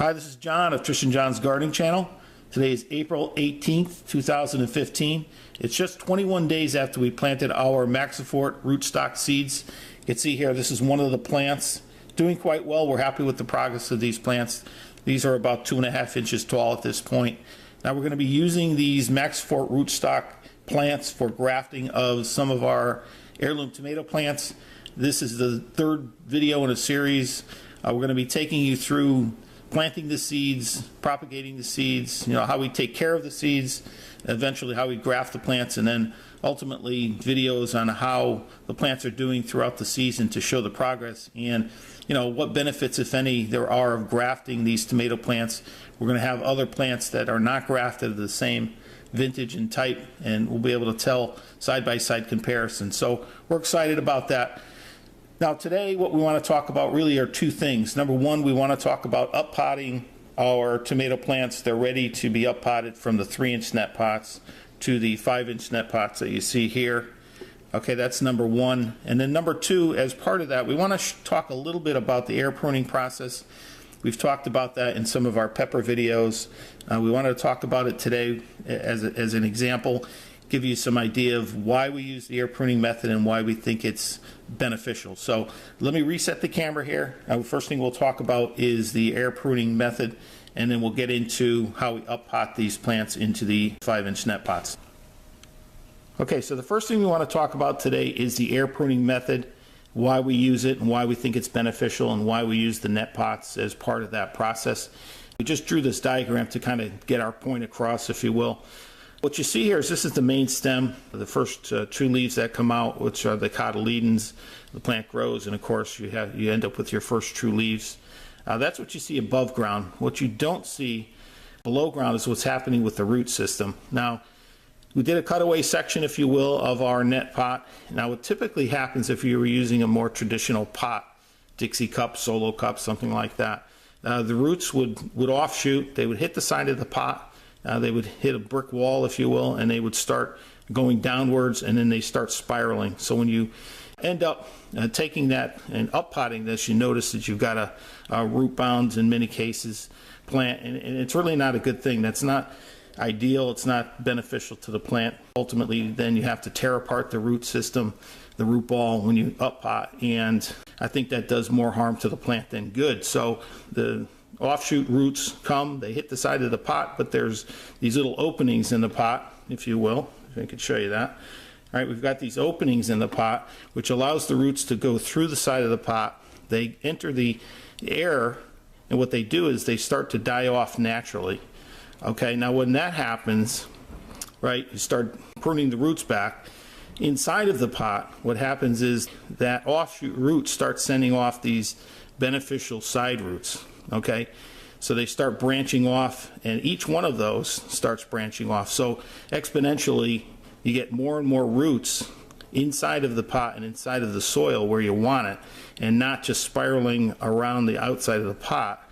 Hi, this is John of Trish and John's Gardening Channel. Today is April 18th, 2015. It's just 21 days after we planted our Maxifort rootstock seeds. You can see here, this is one of the plants. Doing quite well. We're happy with the progress of these plants. These are about 2.5 inches tall at this point. Now we're going to be using these Maxifort rootstock plants for grafting of some of our heirloom tomato plants. This is the third video in a series. We're going to be taking you through planting the seeds, propagating the seeds, how we take care of the seeds, eventually how we graft the plants, and then ultimately videos on how the plants are doing throughout the season to show the progress and what benefits, if any, there are of grafting these tomato plants. We're going to have other plants that are not grafted of the same vintage and type, and we'll be able to tell side-by-side comparison. So we're excited about that. Now today what we want to talk about really are two things. Number one, we want to talk about up-potting our tomato plants. They're ready to be up-potted from the 3-inch net pots to the 5-inch net pots that you see here. Okay, that's number one. And then number two, as part of that, we want to talk a little bit about the air pruning process. We've talked about that in some of our pepper videos. We wanted to talk about it today as an example, give you some idea of why we use the air pruning method and why we think it's beneficial. So let me reset the camera here. First thing we'll talk about is the air pruning method, and then we'll get into how we up-pot these plants into the 5-inch net pots. Okay, so the first thing we want to talk about today is the air pruning method, why we use it and why we think it's beneficial and why we use the net pots as part of that process. We just drew this diagram to kind of get our point across, if you will. What you see here is this is the main stem, the first true leaves that come out, which are the cotyledons. The plant grows, and of course you end up with your first true leaves. That's what you see above ground. What you don't see below ground is what's happening with the root system. Now, we did a cutaway section, if you will, of our net pot. Now, what typically happens if you were using a more traditional pot, Dixie cup, solo cup, something like that, the roots would offshoot. They would hit the side of the pot. They would hit a brick wall, if you will, and they would start going downwards, and then they start spiraling. So when you end up taking that and up-potting this, you notice that you've got a root-bound, in many cases, plant, and it's really not a good thing. That's not ideal. It's not beneficial to the plant. Ultimately, then you have to tear apart the root system, the root ball, when you up-pot, and I think that does more harm to the plant than good. So the offshoot roots come, they hit the side of the pot, but there's these little openings in the pot, if you will, if I could show you that. All right, we've got these openings in the pot, which allows the roots to go through the side of the pot. They enter the air, and what they do is they start to die off naturally. Okay, now when that happens, right, you start pruning the roots back. Inside of the pot, what happens is that offshoot root starts sending off these beneficial side roots. Okay, so they start branching off, and each one of those starts branching off. So exponentially, you get more and more roots inside of the pot and inside of the soil where you want it, and not just spiraling around the outside of the pot.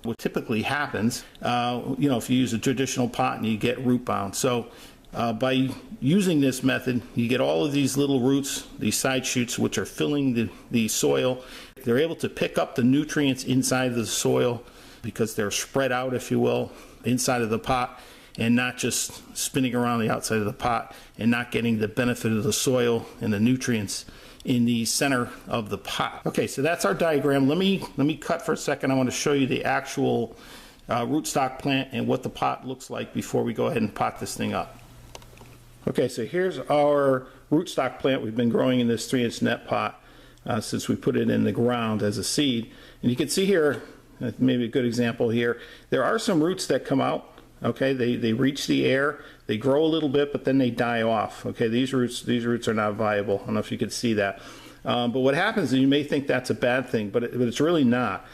What typically happens, if you use a traditional pot and you get root bound. So by using this method, you get all of these little roots, these side shoots, which are filling the soil. They're able to pick up the nutrients inside of the soil because they're spread out, if you will, inside of the pot, and not just spinning around the outside of the pot and not getting the benefit of the soil and the nutrients in the center of the pot. Okay, so that's our diagram. Let me cut for a second. I want to show you the actual rootstock plant and what the pot looks like before we go ahead and pot this thing up. Okay, so here's our rootstock plant we've been growing in this 3-inch net pot since we put it in the ground as a seed. And you can see here, maybe a good example here, there are some roots that come out. Okay, they reach the air, they grow a little bit, but then they die off. Okay, these roots are not viable. I don't know if you can see that. But what happens is you may think that's a bad thing, but it's really not.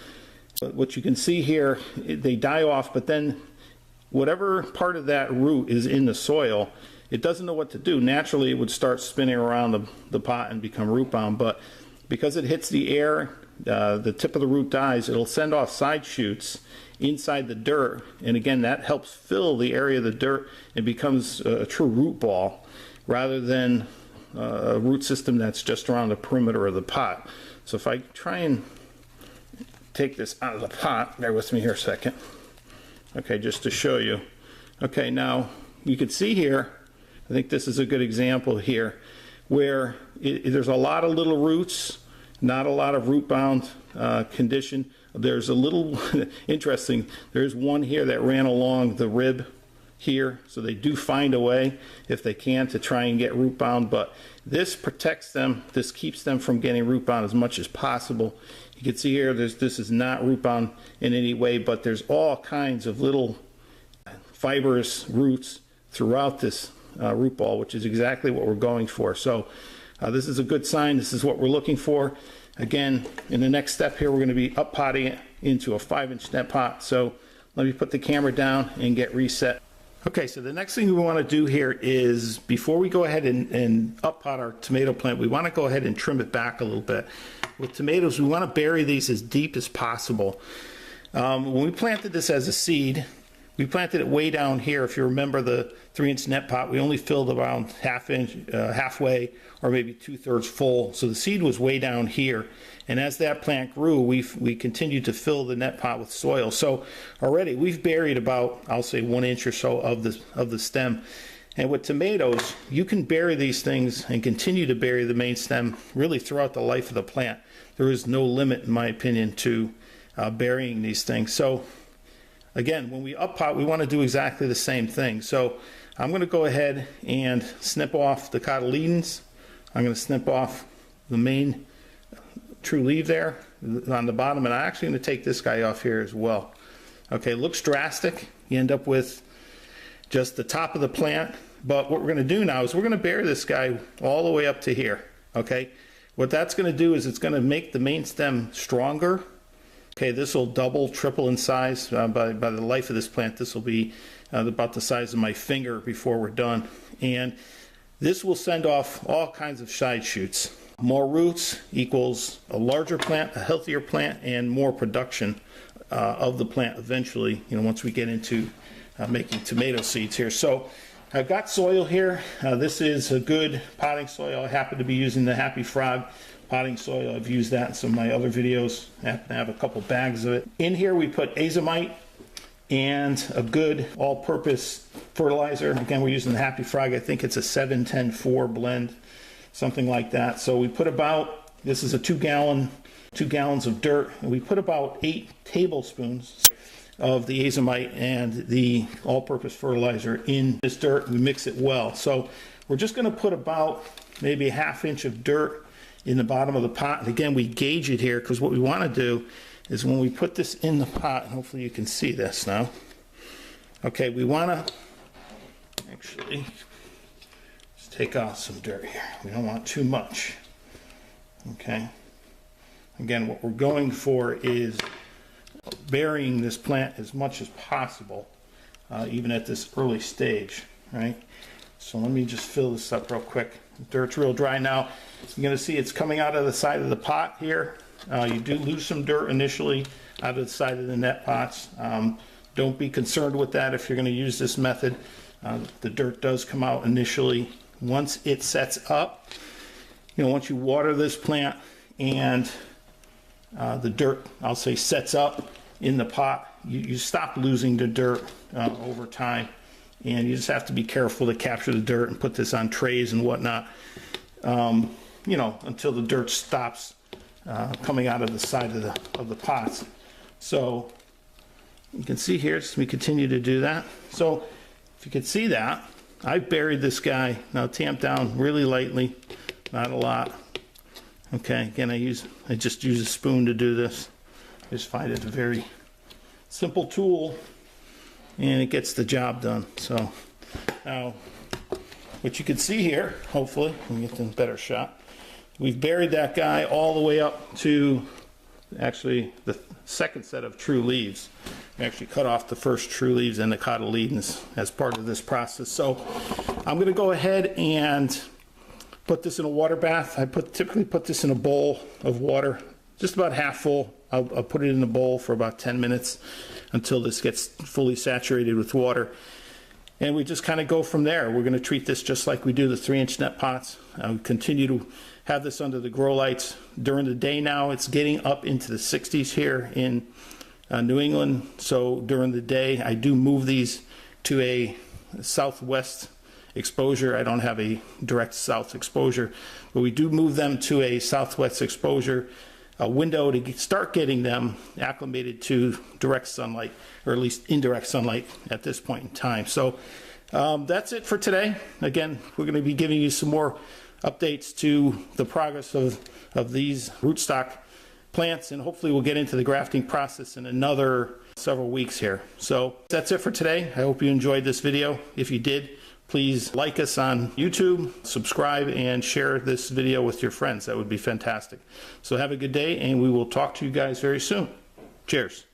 But what you can see here, they die off, but then whatever part of that root is in the soil, it doesn't know what to do. Naturally, it would start spinning around the pot and become root bound, but because it hits the air, the tip of the root dies, it'll send off side shoots inside the dirt, and again, that helps fill the area of the dirt and becomes a true root ball rather than a root system that's just around the perimeter of the pot. So if I try and take this out of the pot. Bear with me here a second. Okay, just to show you. Okay, now you can see here, I think this is a good example here, where there's a lot of little roots, not a lot of root bound condition. There's a little, interesting, there's one here that ran along the rib here, so they do find a way, if they can, to try and get root bound, but this protects them, this keeps them from getting root bound as much as possible. You can see here, this is not root bound in any way, but there's all kinds of little fibrous roots throughout this root ball, which is exactly what we're going for. So this is a good sign. This is what we're looking for. Again, in the next step here, we're going to be up potting it into a 5-inch net pot. So let me put the camera down and get reset. Okay, so the next thing we want to do here is, before we go ahead and up pot our tomato plant, we want to go ahead and trim it back a little bit. With tomatoes, we want to bury these as deep as possible. When we planted this as a seed, we planted it way down here. If you remember the 3-inch net pot, we only filled around halfway, or maybe 2/3 full. So the seed was way down here. And as that plant grew, we continued to fill the net pot with soil. So already we've buried about, I'll say, 1 inch or so of the stem. And with tomatoes, you can bury these things and continue to bury the main stem really throughout the life of the plant. There is no limit, in my opinion, to burying these things. So again, when we up pot, we want to do exactly the same thing. So I'm going to go ahead and snip off the cotyledons. I'm going to snip off the main true leaf there on the bottom, and I'm actually going to take this guy off here as well. Okay, it looks drastic. You end up with just the top of the plant, but what we're going to do now is we're going to bury this guy all the way up to here. Okay, what that's going to do is it's going to make the main stem stronger. Okay, this will double, triple in size by the life of this plant. This will be about the size of my finger before we're done, and this will send off all kinds of side shoots. More roots equals a larger plant, a healthier plant, and more production of the plant eventually, once we get into making tomato seeds here. So I've got soil here. This is a good potting soil. I happen to be using the Happy Frog potting soil. I've used that in some of my other videos. I happen to have a couple bags of it. In here we put azomite and a good all-purpose fertilizer. Again, we're using the Happy Frog. I think it's a 7-10-4 blend, something like that. So we put about, this is a 2 gallons of dirt, and we put about 8 tablespoons of the azomite and the all-purpose fertilizer in this dirt. We mix it well. So we're just going to put about maybe a 1/2 inch of dirt in the bottom of the pot. And again, we gauge it here, because what we want to do is when we put this in the pot, and hopefully you can see this now. Okay, we want to actually just take off some dirt here. We don't want too much. Okay. Again, what we're going for is burying this plant as much as possible, even at this early stage, right? So let me just fill this up real quick. The dirt's real dry now. You're going to see it's coming out of the side of the pot here. You do lose some dirt initially out of the side of the net pots. Don't be concerned with that if you're going to use this method. The dirt does come out initially. Once it sets up, once you water this plant and the dirt, I'll say, sets up in the pot, you stop losing the dirt over time, and you just have to be careful to capture the dirt and put this on trays and whatnot, until the dirt stops coming out of the side of the pots. So you can see here, as we continue to do that. So if you can see that, I've buried this guy now, tamped down really lightly, not a lot. Okay, again, I just use a spoon to do this. I just find it a very simple tool, and it gets the job done. So now, what you can see here, hopefully, let me get a better shot. We've buried that guy all the way up to actually the second set of true leaves. We actually cut off the first true leaves and the cotyledons as part of this process. So I'm going to go ahead and put this in a water bath. I typically put this in a bowl of water, just about half full. I'll put it in a bowl for about 10 minutes until this gets fully saturated with water. And we just kind of go from there. We're going to treat this just like we do the 3-inch net pots. We continue to have this under the grow lights during the day now. It's getting up into the 60s here in New England. So during the day, I do move these to a southwest exposure. I don't have a direct south exposure, but we do move them to a southwest exposure window to start getting them acclimated to direct sunlight, or at least indirect sunlight at this point in time. So that's it for today. Again, we're going to be giving you some more updates to the progress of these rootstock plants, and hopefully we'll get into the grafting process in another several weeks here. So that's it for today. I hope you enjoyed this video. If you did, please like us on YouTube, subscribe, and share this video with your friends. That would be fantastic. So have a good day, and we will talk to you guys very soon. Cheers.